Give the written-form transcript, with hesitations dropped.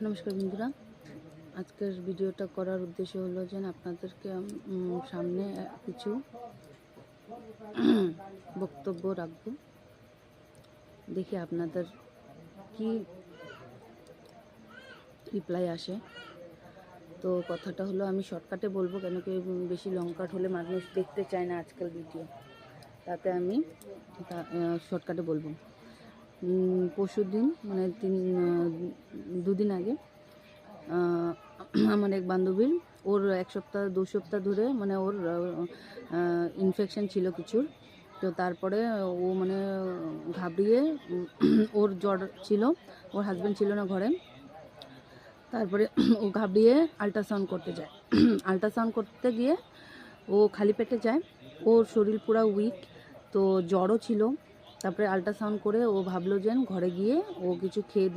নমস্কার বন্ধুরা, আজকের ভিডিওটা করার উদ্দেশ্য হলো যে আপনাদেরকে সামনে কিছু বক্তব্য রাখবো, দেখি আপনাদের কি রিপ্লাই আসে। তো কথাটা হলো, আমি শর্টকাটে বলবো, কেন কি বেশি লং কাট হলে মানুষ দেখতে চায় না আজকাল ভিডিও, তাতে আমি শর্টকাটে বলবো। পরশুদিন মানে দুদিন আগে আমার এক বান্ধবীর, ওর 1-2 সপ্তাহ ধরে মানে ওর ইনফেকশন ছিল কিছুর। তো তারপরে ও মানে ঘাবড়িয়ে, ওর জ্বর ছিল, ওর হাজব্যান্ড ছিল না ঘরে। তারপরে ও ঘাবড়িয়ে আল্ট্রাসাউন্ড করতে যায়। আল্ট্রাসাউন্ড করতে গিয়ে ও খালি পেটে যায়, ওর শরীর পুরো উইক, তো জ্বরও ছিল। তারপরে আল্ট্রাসাউন্ড করে ও ভাবলো যে ঘরে গিয়ে ও কিছু খেয়ে